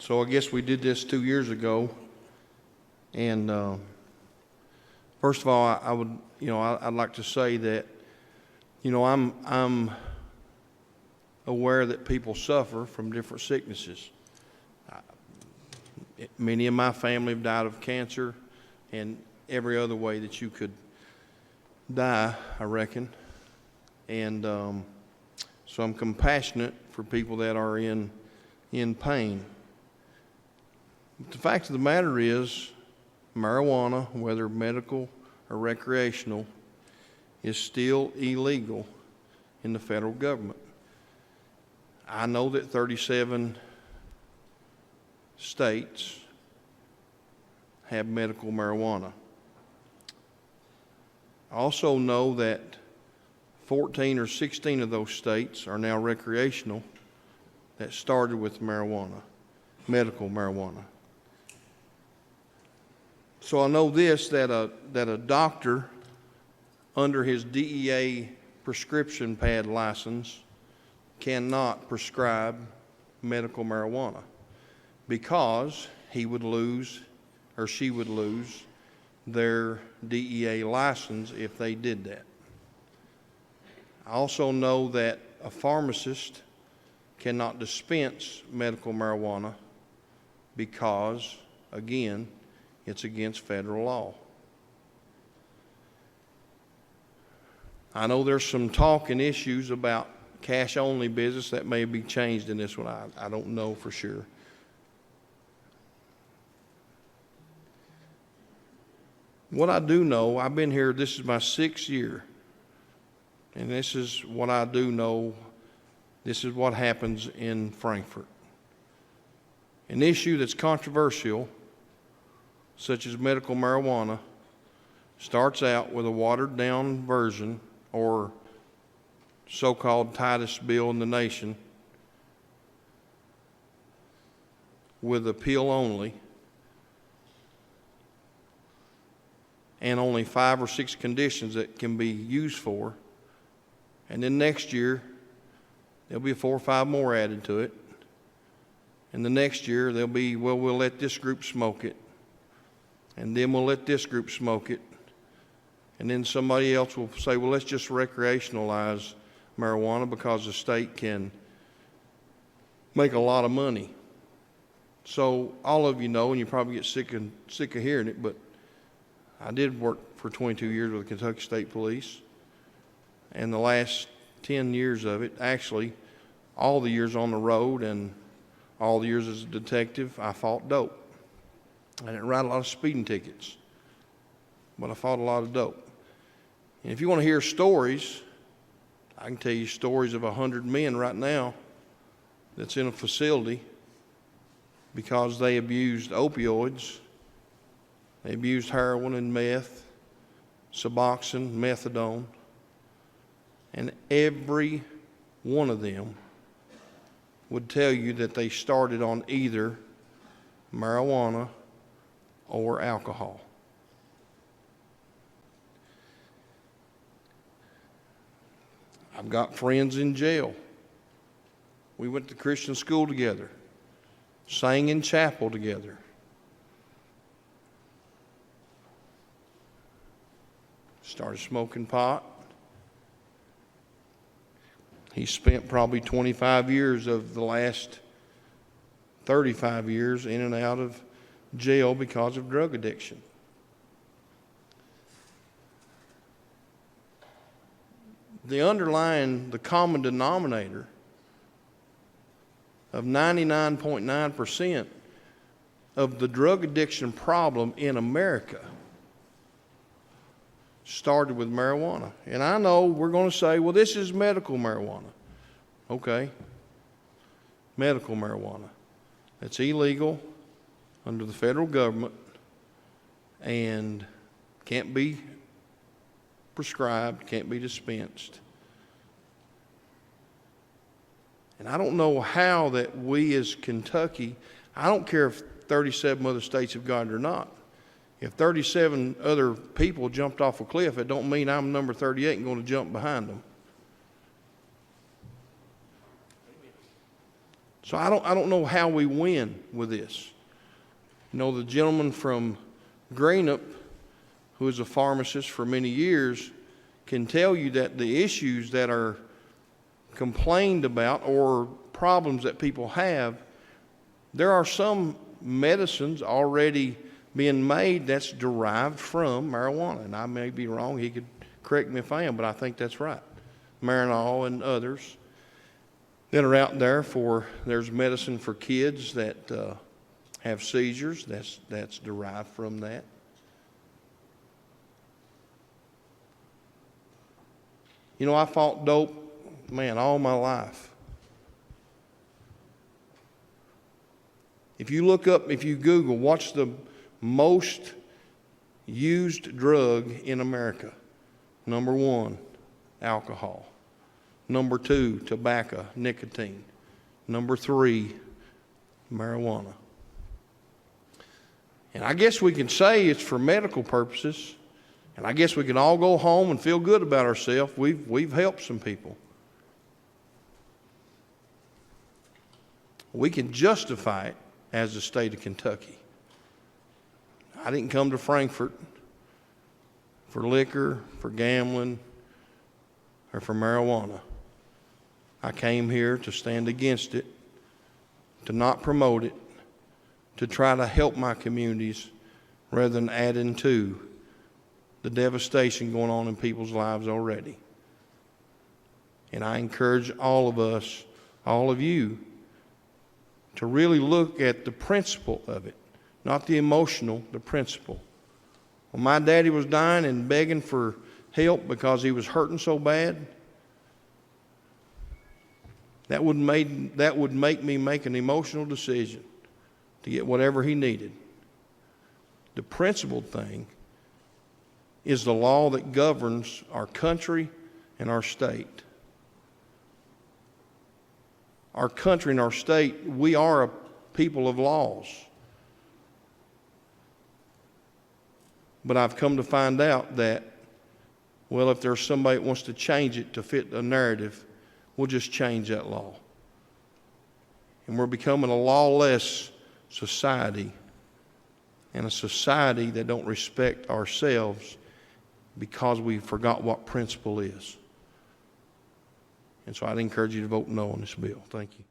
So I guess we did this 2 years ago. And first of all, I would, I'd like to say that, I'm aware that people suffer from different sicknesses. Many of my family have died of cancer and every other way that you could die, I reckon. And so I'm compassionate for people that are in pain. But the fact of the matter is, marijuana, whether medical or recreational, is still illegal in the federal government. I know that 37 states have medical marijuana. I also know that 14 or 16 of those states are now recreational that started with marijuana, medical marijuana. So I know this, that a doctor under his DEA prescription pad license cannot prescribe medical marijuana because he would lose or she would lose their DEA license if they did that. I also know that a pharmacist cannot dispense medical marijuana because, again, it's against federal law. I know there's some talk and issues about cash-only business that may be changed in this one. I don't know for sure. What I do know, I've been here, this is my 6th year, and this is what I do know. This is what happens in Frankfort. An issue that's controversial, such as medical marijuana, starts out with a watered-down version or so-called tightest bill in the nation with a pill only and only 5 or 6 conditions that can be used for. And then next year, there'll be 4 or 5 more added to it. And the next year, there'll be, well, we'll let this group smoke it. And then we'll let this group smoke it. And then somebody else will say, well, let's just recreationalize marijuana because the state can make a lot of money. So all of you know, and you probably get sick of hearing it, but I did work for 22 years with the Kentucky State Police. And the last 10 years of it, actually, all the years on the road and all the years as a detective, I fought dope. I didn't write a lot of speeding tickets, but I fought a lot of dope. And if you want to hear stories, I can tell you stories of 100 men right now that's in a facility because they abused opioids, they abused heroin and meth, Suboxone, methadone, and every one of them would tell you that they started on either marijuana or alcohol. I've got friends in jail. We went to Christian school together, sang in chapel together. Started smoking pot. He spent probably 25 years of the last 35 years in and out of jail because of drug addiction. The common denominator of 99.9% of the drug addiction problem in America started with marijuana. And I know we're going to say, well, this is medical marijuana. Okay. Medical marijuana. It's illegal under the federal government and can't be prescribed, can't be dispensed. And I don't know how that we as Kentucky, I don't care if 37 other states have got it or not. If 37 other people jumped off a cliff, it don't mean I'm number 38 and going to jump behind them. So I don't know how we win with this. You know, the gentleman from Greenup, who is a pharmacist for many years, can tell you that the issues that are complained about or problems that people have, there are some medicines already being made that's derived from marijuana. And I may be wrong. He could correct me if I am, but I think that's right. Marinol and others that are out there there's medicine for kids that have seizures that's derived from that. You know, I fought dope, man, all my life. If you Google what's the most used drug in America, number 1, alcohol. Number 2, tobacco, nicotine. Number 3, marijuana. And I guess we can say it's for medical purposes, and I guess we can all go home and feel good about ourselves. We've helped some people. We can justify it as the state of Kentucky. I didn't come to Frankfort for liquor, for gambling, or for marijuana. I came here to stand against it, to not promote it, to try to help my communities rather than adding to the devastation going on in people's lives already. And I encourage all of us, all of you, to really look at the principle of it, not the emotional, the principle. When my daddy was dying and begging for help because he was hurting so bad, that would make me make an emotional decision to get whatever he needed. The principled thing is the law that governs our country and our state. Our country and our state, we are a people of laws. But I've come to find out that, well, if there's somebody that wants to change it to fit a narrative, we'll just change that law. And we're becoming a lawless society, and a society that don't respect ourselves because we forgot what principle is. And so I'd encourage you to vote no on this bill. Thank you.